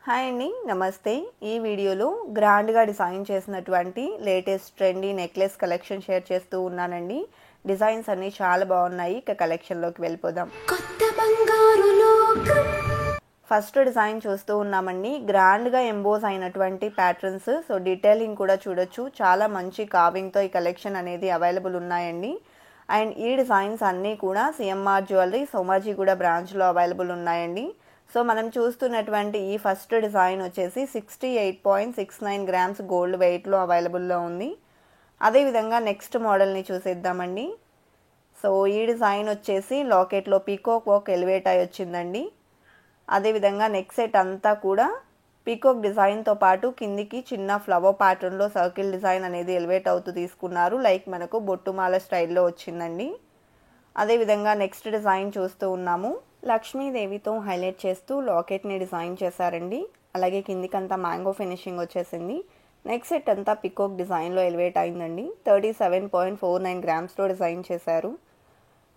Hi అండి, నమస్తే. ఈ వీడియోలో గ్రాండ్గా డిజైన్ చేసినటువంటి latest trendy necklace collection share చేస్తూ ఉన్నానండి. డిజైన్స్ అన్నీ చాలా బాగున్నాయి. ఇక కలెక్షన్లోకి వెళ్ళిపోదాం. కొత్త బంగారు లోకం. ఫస్ట్ డిజైన్ చూస్తూ ఉన్నామండి. గ్రాండ్గా ఎంబోస్ అయినటువంటి ప్యాటర్న్స్. సో డీటెయిలింగ్ కూడా చూడొచ్చు. చాలా మంచి కార్వింగ్తో ఈ కలెక్షన్ అనేది అవైలబుల్ ఉన్నాయండి. అండ్ ఈ డిజైన్స్ అన్నీ కూడా సిఎంఆర్ జ్యువెలరీ సోమాజిగూడ బ్రాంచ్లో అవైలబుల్ ఉన్నాయండి. సో మనం చూస్తున్నటువంటి ఈ ఫస్ట్ డిజైన్ వచ్చేసి 68.69 గ్రామ్స్ గోల్డ్ వెయిట్లో అవైలబుల్లో ఉంది. అదేవిధంగా నెక్స్ట్ మోడల్ని చూసేద్దామండి. సో ఈ డిజైన్ వచ్చేసి లాకెట్లో పీకాక్ వర్క్ ఎలివేట్ అయి వచ్చిందండి. అదేవిధంగా నెక్ సెట్ అంతా కూడా పీకాక్ డిజైన్తో పాటు కిందికి చిన్న ఫ్లవర్ ప్యాటర్న్లో సర్కిల్ డిజైన్ అనేది ఎలివేట్ అవుతూ తీసుకున్నారు. లైక్ మనకు బొట్టుమాల స్టైల్లో వచ్చిందండి. అదేవిధంగా నెక్స్ట్ డిజైన్ చూస్తూ ఉన్నాము. లక్ష్మీదేవితో హైలైట్ చేస్తూ లాకెట్ని డిజైన్ చేశారండి. అలాగే కిందికంతా మ్యాంగో ఫినిషింగ్ వచ్చేసింది. నెక్ సెట్ అంతా పికాక్ డిజైన్లో ఎలివేట్ అయిందండి. 37.49 గ్రామ్స్లో డిజైన్ చేశారు.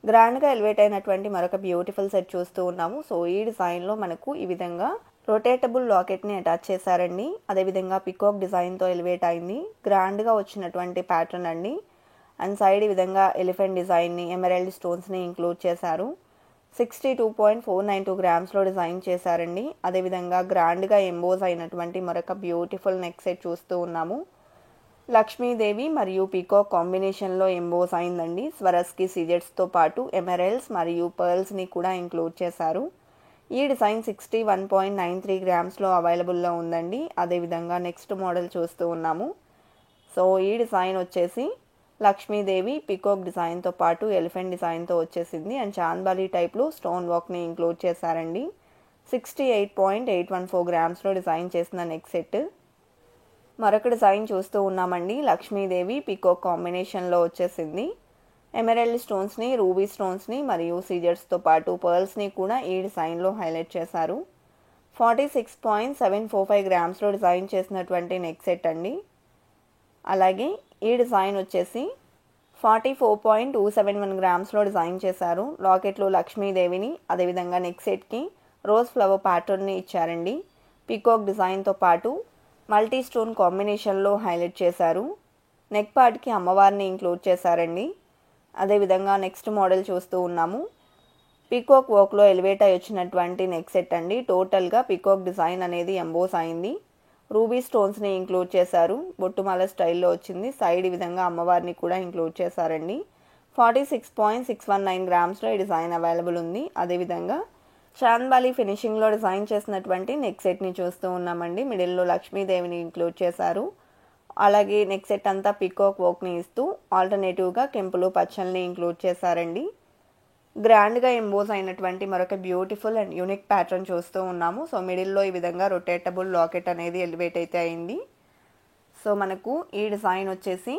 గ్రాండ్గా ఎలివేట్ అయినటువంటి మరొక బ్యూటిఫుల్ సెట్ చూస్తూ ఉన్నాము. సో ఈ డిజైన్లో మనకు ఈ విధంగా రొటేటబుల్ లాకెట్ని అటాచ్ చేశారండి. అదేవిధంగా పికాక్ డిజైన్తో ఎలివేట్ అయింది. గ్రాండ్గా వచ్చినటువంటి ప్యాటర్న్ అండి. అండ్ సైడ్ ఈ విధంగా ఎలిఫెంట్ డిజైన్ని, ఎమరాల్డ్ స్టోన్స్ని ఇంక్లూడ్ చేశారు. 62.492 గ్రామ్స్లో డిజైన్ చేశారండి. అదేవిధంగా గ్రాండ్గా ఎంబోస్ అయినటువంటి మరొక బ్యూటిఫుల్ నెక్ సెట్ చూస్తూ ఉన్నాము. లక్ష్మీదేవి మరియు పీకాక్ కాంబినేషన్లో ఎంబోస్ అయిందండి. స్వరస్కి సీజెట్స్తో పాటు ఎమరాల్డ్స్ మరియు పర్ల్స్ని కూడా ఇంక్లూడ్ చేశారు. ఈ డిజైన్ 61.93 గ్రామ్స్లో అవైలబుల్లో ఉందండి. అదేవిధంగా నెక్స్ట్ మోడల్ చూస్తూ ఉన్నాము. సో ఈ డిజైన్ వచ్చేసి లక్ష్మీదేవి పీకాక్ డిజైన్తో పాటు ఎలిఫెంట్ డిజైన్తో వచ్చేసింది. అండ్ చాంద్బాలి టైప్లో స్టోన్ వర్క్ని ఇంక్లూడ్ చేశారండి. 68.814 గ్రామ్స్లో డిజైన్ చేసిన నెక్ సెట్. మరొక డిజైన్ చూస్తూ ఉన్నామండి. లక్ష్మీదేవి పీకాక్ కాంబినేషన్లో వచ్చేసింది. ఎమరాల్డ్ స్టోన్స్ని, రూబీ స్టోన్స్ని మరియు సీజర్స్తో పాటు పర్ల్స్ని కూడా ఈ డిజైన్లో హైలైట్ చేశారు. 46.745 గ్రామ్స్లో డిజైన్ చేసినటువంటి నెక్ సెట్ అండి. అలాగే ఈ డిజైన్ వచ్చేసి 44.271 గ్రామ్స్లో డిజైన్ చేశారు. లాకెట్లో లక్ష్మీదేవిని, అదేవిధంగా నెక్ సెట్కి రోజ్ ఫ్లవర్ ప్యాటర్న్ని ఇచ్చారండి. పీకాక్ డిజైన్తో పాటు మల్టీ స్టోన్ కాంబినేషన్లో హైలైట్ చేశారు. నెక్ పార్ట్కి అమ్మవారిని ఇంక్లూడ్ చేశారండి. అదేవిధంగా నెక్స్ట్ మోడల్ చూస్తూ ఉన్నాము. పీకాక్ వర్క్లో ఎలివేట్ అయి వచ్చినటువంటి నెక్ సెట్ అండి. టోటల్గా పీకాక్ డిజైన్ అనేది ఎంబోస్ అయింది. రూబీ స్టోన్స్ని ఇంక్లూడ్ చేశారు. బొట్టుమాల స్టైల్లో వచ్చింది. సైడ్ ఈ విధంగా అమ్మవారిని కూడా ఇంక్లూడ్ చేశారండి. 46.619 గ్రామ్స్లో ఈ డిజైన్ అవైలబుల్ ఉంది. అదేవిధంగా చాంద్బాలి ఫినిషింగ్లో డిజైన్ చేసినటువంటి నెక్ సెట్ని చూస్తూ ఉన్నామండి. మిడిల్లో లక్ష్మీదేవిని ఇంక్లూడ్ చేశారు. అలాగే నెక్ సెట్ అంతా పీకాక్ వర్క్ని ఇస్తూ ఆల్టర్నేటివ్గా కెంపులు పచ్చల్ని ఇంక్లూడ్ చేశారండి. గ్రాండ్గా ఎంబోస్ అయినటువంటి మరొక బ్యూటిఫుల్ అండ్ యూనిక్ ప్యాటర్న్ చూస్తూ ఉన్నాము. సో మిడిల్లో ఈ విధంగా రొటేటబుల్ లాకెట్ అనేది ఎలివేట్ అయితే అయింది. సో మనకు ఈ డిజైన్ వచ్చేసి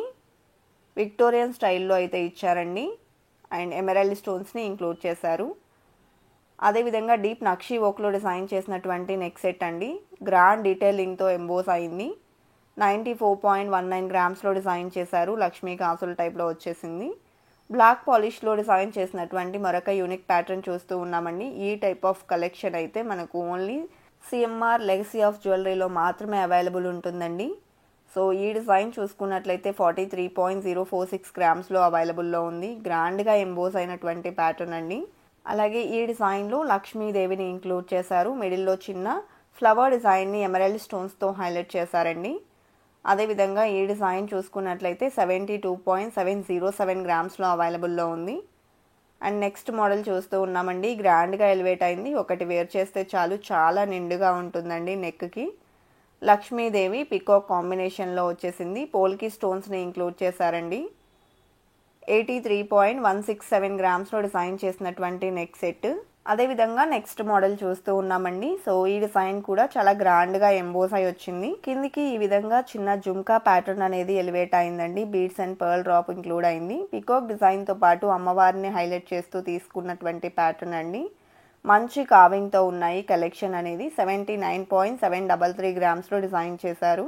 విక్టోరియన్ స్టైల్లో అయితే ఇచ్చారండి. అండ్ ఎమరాల్డ్ స్టోన్స్ని ఇంక్లూడ్ చేశారు. అదేవిధంగా డీప్ నక్షీ వర్క్లో డిజైన్ చేసినటువంటి నెక్ సెట్ అండి. గ్రాండ్ డీటెయిలింగ్తో ఎంబోస్ అయింది. 94.19 గ్రామ్స్లో డిజైన్ చేశారు. లక్ష్మీ కాసుల టైప్లో వచ్చేసింది. బ్లాక్ పాలిష్లో డిజైన్ చేసినటువంటి మరొక యూనిక్ ప్యాటర్న్ చూస్తూ ఉన్నామండి. ఈ టైప్ ఆఫ్ కలెక్షన్ అయితే మనకు ఓన్లీ సిఎంఆర్ లెగసీ ఆఫ్ జ్యువెలరీలో మాత్రమే అవైలబుల్ ఉంటుందండి. సో ఈ డిజైన్ చూసుకున్నట్లయితే 43.046 గ్రామ్స్లో అవైలబుల్లో ఉంది. గ్రాండ్గా ఎంబోస్ అయినటువంటి ప్యాటర్న్ అండి. అలాగే ఈ డిజైన్లో లక్ష్మీదేవిని ఇంక్లూడ్ చేశారు. మిడిల్లో చిన్న ఫ్లవర్ డిజైన్ని ఎమరాల్డ్ స్టోన్స్తో హైలైట్ చేశారండి. అదేవిధంగా ఈ డిజైన్ చూసుకున్నట్లయితే 72.707 గ్రామ్స్లో అవైలబుల్లో ఉంది. అండ్ నెక్స్ట్ మోడల్ చూస్తూ ఉన్నామండి. గ్రాండ్గా ఎలివేట్ అయింది. ఒకటి వేర్ చేస్తే చాలు, చాలా నిండుగా ఉంటుందండి. నెక్కి లక్ష్మీదేవి పీకాక్ కాంబినేషన్లో వచ్చేసింది. పోల్కి స్టోన్స్ని ఇంక్లూడ్ చేశారండి. 83.167 గ్రామ్స్లో డిజైన్ చేసినటువంటి నెక్ సెట్. అదేవిధంగా నెక్స్ట్ మోడల్ చూస్తూ ఉన్నామండి. సో ఈ డిజైన్ కూడా చాలా గ్రాండ్గా ఎంబోస్ అయి వచ్చింది. కిందికి ఈ విధంగా చిన్న జుమ్కా ప్యాటర్న్ అనేది ఎలివేట్ అయిందండి. Beads and pearl drop include అయింది. పీకాక్ డిజైన్తో పాటు అమ్మవారిని హైలైట్ చేస్తూ తీసుకున్నటువంటి ప్యాటర్న్ అండి. మంచి కావింగ్తో ఉన్నాయి. కలెక్షన్ అనేది 79.733 గ్రామ్స్లో డిజైన్ చేశారు.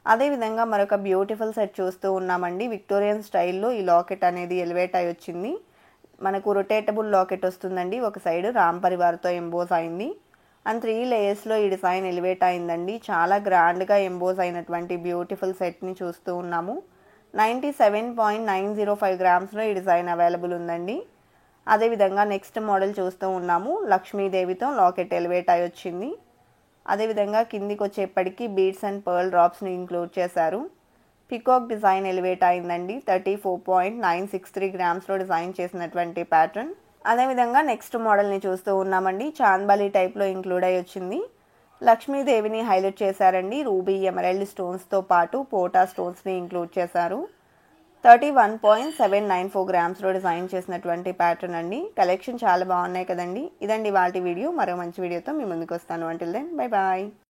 అదేవిధంగా మరొక బ్యూటిఫుల్ సెట్ చూస్తూ ఉన్నామండి. విక్టోరియన్ స్టైల్లో ఈ లాకెట్ అనేది ఎలివేట్ అయి వచ్చింది. మనకు రొటేటబుల్ లాకెట్ వస్తుందండి. ఒక సైడ్ రామ్ పరివార్తో ఎంబోస్ అయింది. అండ్ 3 లేయర్స్లో ఈ డిజైన్ ఎలివేట్ అయిందండి. చాలా గ్రాండ్గా ఎంబోజ్ అయినటువంటి బ్యూటిఫుల్ సెట్ని చూస్తూ ఉన్నాము. 97.905 గ్రామ్స్లో ఈ డిజైన్ అవైలబుల్ ఉందండి. అదేవిధంగా నెక్స్ట్ మోడల్ చూస్తూ ఉన్నాము. లక్ష్మీదేవితో లాకెట్ ఎలివేట్ అయి వచ్చింది. అదేవిధంగా కిందికి వచ్చేప్పటికి బీడ్స్ అండ్ పర్ల్ డ్రాప్స్ని ఇంక్లూడ్ చేశారు. పికాక్ డిజైన్ ఎలివేట్ అయిందండి. 34.963 గ్రామ్స్లో డిజైన్ చేసినటువంటి ప్యాటర్న్. అదేవిధంగా నెక్స్ట్ మోడల్ని చూస్తూ ఉన్నామండి. చాంద్బాలి టైప్లో ఇంక్లూడ్ అయి వచ్చింది. లక్ష్మీదేవిని హైలైట్ చేశారండి. రూబీ ఎమరాల్డ్ స్టోన్స్తో పాటు పోటా స్టోన్స్ని ఇంక్లూడ్ చేశారు. 31.794 గ్రామ్స్లో డిజైన్ చేసినటువంటి ప్యాటర్న్ అండి. కలెక్షన్ చాలా బాగున్నాయి కదండి. ఇదండి వాటి వీడియో. మరో మంచి వీడియోతో మీ ముందుకు వస్తాను. Until then bye bye.